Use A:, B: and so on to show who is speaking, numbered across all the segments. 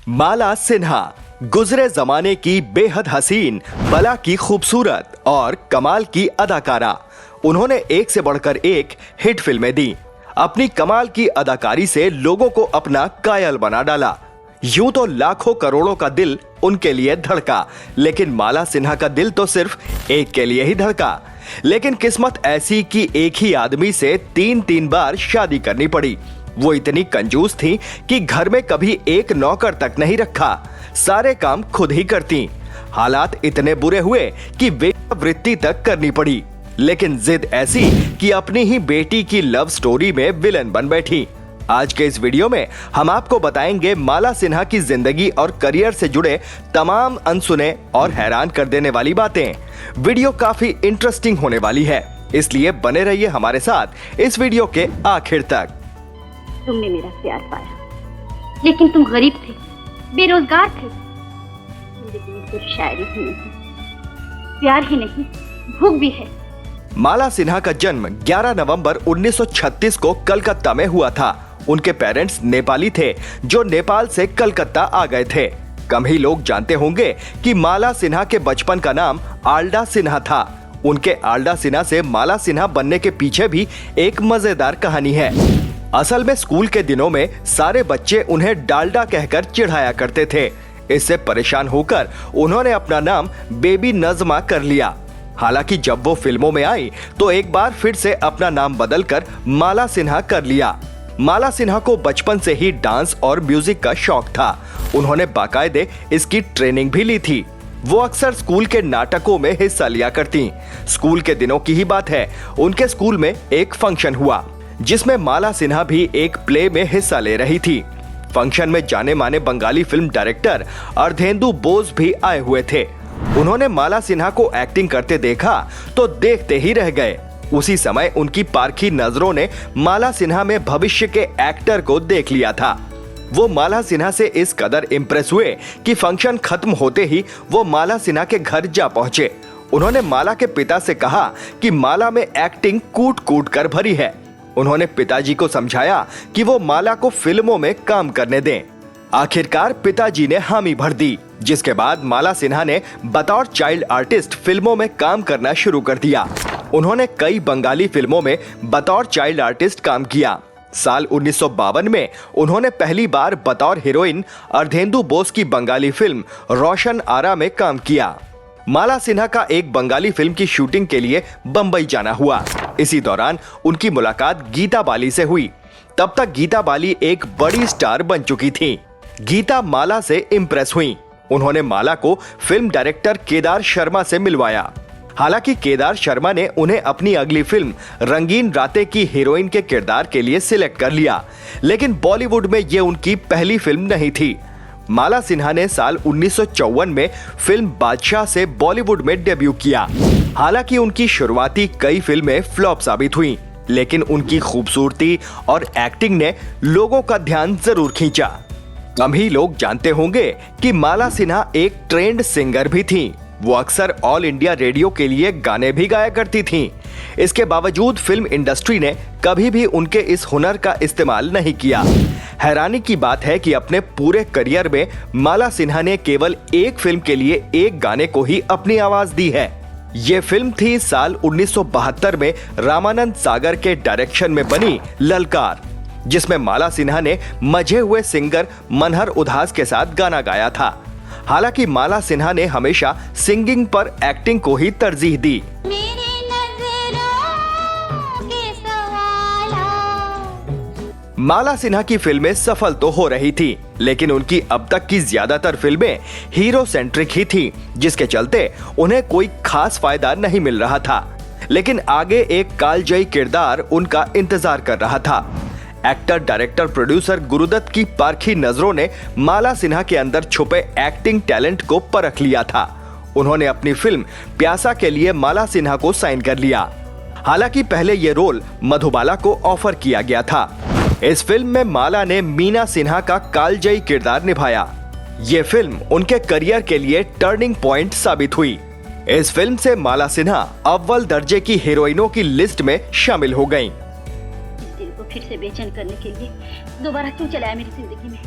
A: माला सिन्हा गुजरे जमाने की बेहद हसीन, बला की खूबसूरत और कमाल की अदाकारा। उन्होंने एक से बढ़कर एक हिट फिल्में दी। अपनी कमाल की अदाकारी से लोगों को अपना कायल बना डाला। यूं तो लाखों करोड़ों का दिल उनके लिए धड़का, लेकिन माला सिन्हा का दिल तो सिर्फ एक के लिए ही धड़का। लेकिन किस्मत ऐसी कि एक ही आदमी से तीन बार शादी करनी पड़ी। वो इतनी कंजूस थी कि घर में कभी एक नौकर तक नहीं रखा, सारे काम खुद ही करती। हालात इतने बुरे हुए कि वेश्यावृत्ति तक करनी पड़ी, लेकिन जिद ऐसी कि अपनी ही बेटी की लव स्टोरी में विलन बन बैठी। आज के इस वीडियो में हम आपको बताएंगे माला सिन्हा की जिंदगी और करियर से जुड़े तमाम अनसुने और हैरान कर देने वाली बातें। वीडियो काफी इंटरेस्टिंग होने वाली है, इसलिए बने रहिए हमारे साथ इस वीडियो के आखिर तक।
B: तुमने मेरा प्यार पाया, लेकिन तुम गरीब थे, बेरोजगार थे। मेरे दिल में शायरी ही नहीं, प्यार ही नहीं, भूख भी है।
A: माला सिन्हा का जन्म 11 नवंबर 1936 को कलकत्ता में हुआ था। उनके पेरेंट्स नेपाली थे, जो नेपाल से कलकत्ता आ गए थे। कम ही लोग जानते होंगे कि माला सिन्हा के बचपन का नाम आल्डा सिन्हा था। उनके आल्डा सिन्हा से माला सिन्हा बनने के पीछे भी एक मजेदार कहानी है। असल में स्कूल के दिनों में सारे बच्चे उन्हें डाल्डा कहकर चिढ़ाया करते थे। इससे परेशान होकर उन्होंने अपना नाम बेबी नज़मा कर लिया। हालांकि जब वो फिल्मों में आई तो एक बार फिर से अपना नाम बदलकर माला सिन्हा कर लिया। माला सिन्हा को बचपन से ही डांस और म्यूजिक का शौक था। उन्होंने बाकायदे इसकी ट्रेनिंग भी ली थी। वो अक्सर स्कूल के नाटकों में हिस्सा लिया करती। स्कूल के दिनों की ही बात है, उनके स्कूल में एक फंक्शन हुआ जिसमें माला सिन्हा भी एक प्ले में हिस्सा ले रही थी। फंक्शन में जाने माने बंगाली फिल्म डायरेक्टर अर्धेंदु बोस भी आए हुए थे। उन्होंने माला सिन्हा को एक्टिंग करते देखा तो देखते ही रह गए। उसी समय उनकी पारखी नजरों ने माला सिन्हा में भविष्य के एक्टर को देख लिया था। वो माला सिन्हा से इस कदर इंप्रेस हुए कि फंक्शन खत्म होते ही वो माला सिन्हा के घर जा पहुंचे। उन्होंने माला के पिता से कहा कि माला में एक्टिंग कूट कूट कर भरी है। उन्होंने पिताजी को समझाया कि वो माला को फिल्मों में काम करने दें। आखिरकार पिताजी ने हामी भर दी, जिसके बाद माला सिन्हा ने बतौर चाइल्ड आर्टिस्ट फिल्मों में काम करना शुरू कर दिया। उन्होंने कई बंगाली फिल्मों में बतौर चाइल्ड आर्टिस्ट काम किया। साल 1952 में उन्होंने पहली बार बतौर हीरोइन अर्धेंदु बोस की बंगाली फिल्म रोशन आरा में काम किया। माला सिन्हा का एक बंगाली फिल्म की शूटिंग के लिए बंबई जाना हुआ। इसी दौरान उनकी मुलाकात गीता बाली से हुई। तब तक गीता बाली एक बड़ी स्टार बन चुकी थी। गीता माला से इंप्रेस हुई। उन्होंने माला को फिल्म डायरेक्टर केदार शर्मा से मिलवाया। हालांकि केदार शर्मा ने उन्हें अपनी अगली फिल्म रंगीन रातें की हीरोइन के किरदार के लिए सिलेक्ट कर लिया, लेकिन बॉलीवुड में ये उनकी पहली फिल्म नहीं थी। माला सिन्हा ने साल 1954 में फिल्म बादशाह से बॉलीवुड में डेब्यू किया। हालांकि उनकी शुरुआती कई फिल्में फ्लॉप साबित हुईं, लेकिन उनकी खूबसूरती और एक्टिंग ने लोगों का ध्यान जरूर खींचा। कम ही लोग जानते होंगे कि माला सिन्हा एक ट्रेंड सिंगर भी थीं। वो अक्सर ऑल इंडिया रेडियो के लिए गाने भी गाया करती थीं। इसके बावजूद फिल्म इंडस्ट्री ने कभी भी उनके इस हुनर का इस्तेमाल नहीं किया। हैरानी की बात है कि अपने पूरे करियर में माला सिन्हा ने केवल एक फिल्म के लिए एक गाने को ही अपनी आवाज दी है। ये फिल्म थी साल 1972 में रामानंद सागर के डायरेक्शन में बनी ललकार, जिसमें माला सिन्हा ने मजे हुए सिंगर मनहर उधास के साथ गाना गाया था। हालांकि माला सिन्हा ने हमेशा सिंगिंग पर एक्टिंग को ही तरजीह दी। माला सिन्हा की फिल्में सफल तो हो रही थी, लेकिन उनकी अब तक की ज्यादातर फिल्में हीरो सेंट्रिक ही थी, जिसके चलते उन्हें कोई खास फायदा नहीं मिल रहा था। लेकिन आगे एक कालजयी किरदार उनका इंतजार कर रहा था। एक्टर, डायरेक्टर, प्रोड्यूसर गुरुदत्त की पारखी नजरों ने माला सिन्हा के अंदर छुपे एक्टिंग टैलेंट को परख लिया था। उन्होंने अपनी फिल्म प्यासा के लिए माला सिन्हा को साइन कर लिया। हालांकि पहले ये रोल मधुबाला को ऑफर किया गया था। इस फिल्म में माला ने मीना सिन्हा का कालजयी किरदार निभाया। ये फिल्म उनके करियर के लिए टर्निंग पॉइंट साबित हुई। इस फिल्म से माला सिन्हा अव्वल दर्जे की हीरोइनों की लिस्ट में शामिल हो गईं।
B: दिल को फिर से बेचैन करने के लिए दोबारा क्यों चलाया मेरी जिंदगी में?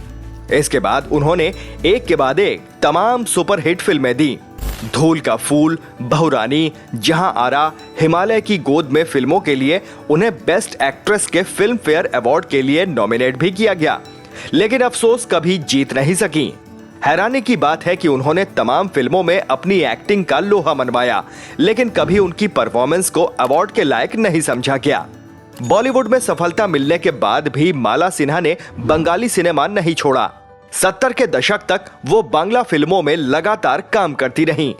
A: इसके बाद उन्होंने एक के बाद एक तमाम सुपरहिट फिल्में दी। धूल का फूल, बहुरानी, जहां आरा, हिमालय की गोद में फिल्मों के लिए उन्हें बेस्ट एक्ट्रेस के फिल्म फेयर अवार्ड के लिए नॉमिनेट भी किया गया, लेकिन अफसोस कभी जीत नहीं सकी। हैरानी की बात है कि उन्होंने तमाम फिल्मों में अपनी एक्टिंग का लोहा मनवाया, लेकिन कभी उनकी परफॉर्मेंस को अवार्ड के लायक नहीं समझा गया। बॉलीवुड में सफलता मिलने के बाद भी माला सिन्हा ने बंगाली सिनेमा नहीं छोड़ा। 70 के दशक तक वो बांग्ला फिल्मों में लगातार काम करती रहीं।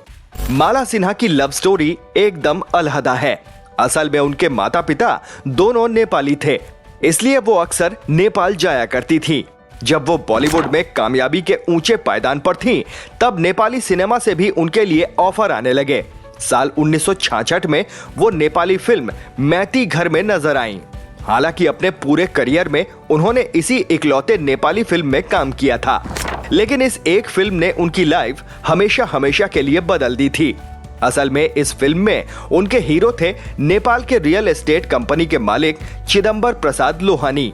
A: माला सिन्हा की लव स्टोरी एकदम अलहदा है। असल में उनके माता पिता दोनों नेपाली थे, इसलिए वो अक्सर नेपाल जाया करती थी। जब वो बॉलीवुड में कामयाबी के ऊंचे पायदान पर थीं, तब नेपाली सिनेमा से भी उनके लिए ऑफर आने लगे। साल 1966 में वो नेपाली फिल्म मैती घर में नजर आईं। हालांकि अपने पूरे करियर में उन्होंने इसी इकलौते नेपाली फिल्म में काम किया था, लेकिन इस एक फिल्म ने उनकी लाइफ हमेशा हमेशा के लिए बदल दी थी। असल में इस फिल्म में उनके हीरो थे नेपाल के रियल एस्टेट कंपनी के मालिक चिदंबर प्रसाद लोहानी।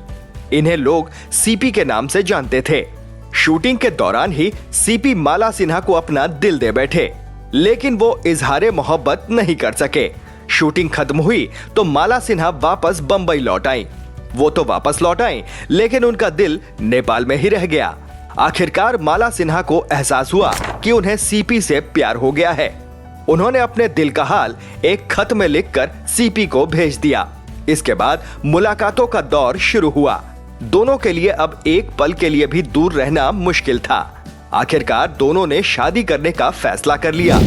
A: इन्हें लोग सीपी के नाम से जानते थे। शूटिंग के दौरान ही सीपी माला सिन्हा को अपना दिल दे बैठे, लेकिन वो इजहारे मोहब्बत नहीं कर सके। शूटिंग खत्म हुई तो माला सिन्हा वापस बंबई लौट आई। वो तो वापस लौट आई, लेकिन उनका दिल नेपाल में ही रह गया। आखिरकार माला सिन्हा को एहसास हुआ कि उन्हें सीपी से प्यार हो गया है। उन्होंने अपने दिल का हाल एक खत में लिखकर सीपी को भेज दिया। इसके बाद मुलाकातों का दौर शुरू हुआ। दोनों के लिए अब एक पल के लिए भी दूर रहना मुश्किल था। आखिरकार दोनों ने शादी करने का फैसला कर लिया,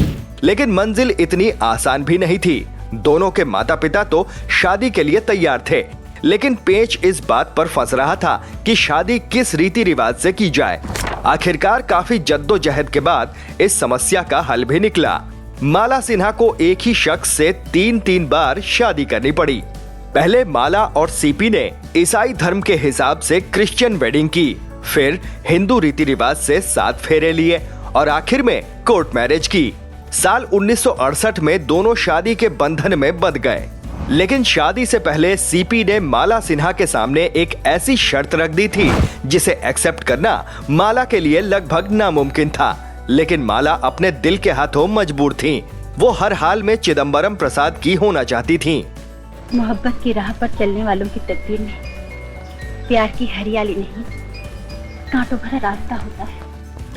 A: लेकिन मंजिल इतनी आसान भी नहीं थी। दोनों के माता पिता तो शादी के लिए तैयार थे, लेकिन पेच इस बात पर फंस रहा था कि शादी किस रीति रिवाज से की जाए। आखिरकार काफी जद्दोजहद के बाद इस समस्या का हल भी निकला। माला सिन्हा को एक ही शख्स से 3 बार शादी करनी पड़ी। पहले माला और सीपी ने ईसाई धर्म के हिसाब से क्रिश्चियन वेडिंग की, फिर हिंदू रीति रिवाज से 7 फेरे लिए और आखिर में कोर्ट मैरिज की। साल 1968 में दोनों शादी के बंधन में बंध गए, लेकिन शादी से पहले सीपी ने माला सिन्हा के सामने एक ऐसी शर्त रख दी थी जिसे एक्सेप्ट करना माला के लिए लगभग नामुमकिन था। लेकिन माला अपने दिल के हाथों मजबूर थीं। वो हर हाल में चिदंबरम प्रसाद की होना चाहती थीं।
B: मोहब्बत की राह पर चलने वालों की तकदीर में प्यार की हरियाली नहीं, कांटों भरा रास्ता होता है।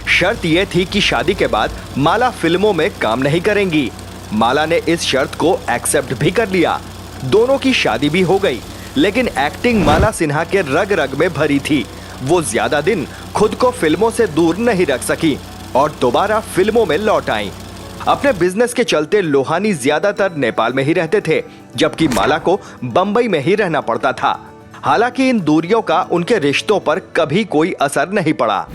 A: शर्त यह थी कि शादी के बाद माला फिल्मों में काम नहीं करेंगी। माला ने इस शर्त को एक्सेप्ट भी कर लिया। दोनों की शादी भी हो गई, लेकिन एक्टिंग माला सिन्हा के रग रग में भरी थी। वो ज्यादा दिन खुद को फिल्मों से दूर नहीं रख सकी और दोबारा फिल्मों में लौट आईं। अपने बिजनेस के चलते लोहानी ज्यादातर नेपाल में ही रहते थे, जबकि माला को बंबई में ही रहना पड़ता था। हालांकि इन दूरियों का उनके रिश्तों पर कभी कोई असर नहीं पड़ा।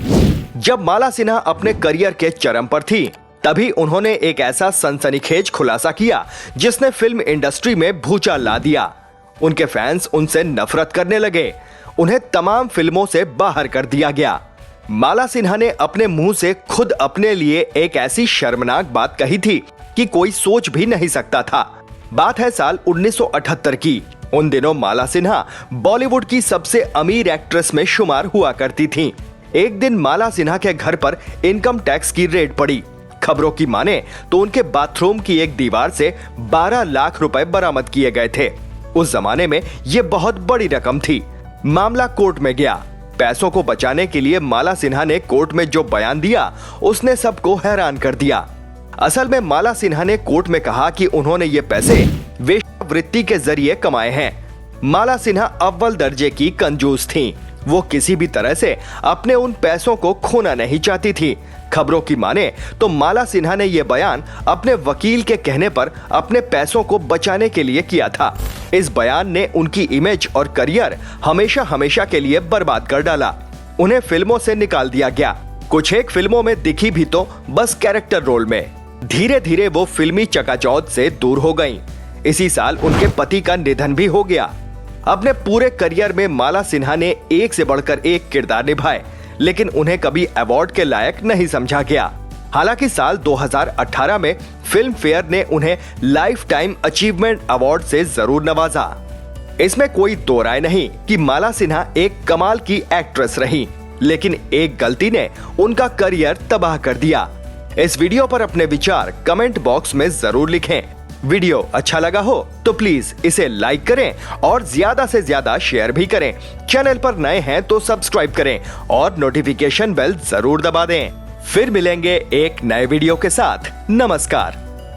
A: जब माला सिन्हा अपने करियर के चरम पर थी, तभी उन्होंने एक ऐसा सनसनीखेज खुलासा किया जिसने फिल्म इंडस्ट्री में भूचाल ला दिया। उनके फैंस उनसे नफरत करने लगे। उन्हें तमाम फिल्मों से बाहर कर दिया गया। माला सिन्हा ने अपने मुंह से खुद अपने लिए एक ऐसी शर्मनाक बात कही थी कि कोई सोच भी नहीं सकता था। बात है साल 1978 की। उन दिनों माला सिन्हा बॉलीवुड की सबसे अमीर एक्ट्रेस में शुमार हुआ करती थीं। एक दिन माला सिन्हा के घर पर इनकम टैक्स की रेड पड़ी। खबरों की माने तो उनके बाथरूम की एक दीवार से 12 लाख रुपए बरामद किए गए थे। उस जमाने में ये बहुत बड़ी रकम थी। मामला कोर्ट में गया। पैसों को बचाने के लिए माला सिन्हा ने कोर्ट में जो बयान दिया, उसने सबको हैरान कर दिया। असल में माला सिन्हा ने कोर्ट में कहा कि उन्होंने ये पैसे वेश्यावृत्ति के जरिए कमाए हैं। माला सिन्हा अव्वल दर्जे की कंजूस थीं। वो किसी भी तरह से अपने उन पैसों को खोना नहीं चाहती थी। खबरों की माने तो माला सिन्हा ने यह बयान अपने वकील के कहने पर अपने पैसों को बचाने के लिए किया था। इस बयान ने उनकी इमेज और करियर हमेशा हमेशा के लिए बर्बाद कर डाला। उन्हें फिल्मों से निकाल दिया गया। कुछ एक फिल्मों में दिखी भी तो बस कैरेक्टर रोल में। धीरे धीरे वो फिल्मी चकाचौंध से दूर हो गईं। इसी साल उनके पति का निधन भी हो गया। अपने पूरे करियर में माला सिन्हा ने एक से बढ़कर एक किरदार निभाए, लेकिन उन्हें कभी अवार्ड के लायक नहीं समझा गया। हालांकि साल 2018 में फिल्म फेयर ने उन्हें लाइफ टाइम अचीवमेंट अवार्ड से जरूर नवाजा। इसमें कोई दो राय नहीं कि माला सिन्हा एक कमाल की एक्ट्रेस रही, लेकिन एक गलती ने उनका करियर तबाह कर दिया। इस वीडियो पर अपने विचार कमेंट बॉक्स में जरूर लिखें। वीडियो अच्छा लगा हो तो प्लीज इसे लाइक करें और ज्यादा से ज्यादा शेयर भी करें। चैनल पर नए हैं तो सब्सक्राइब करें और नोटिफिकेशन बेल जरूर दबा दें। फिर मिलेंगे एक नए वीडियो के साथ। नमस्कार।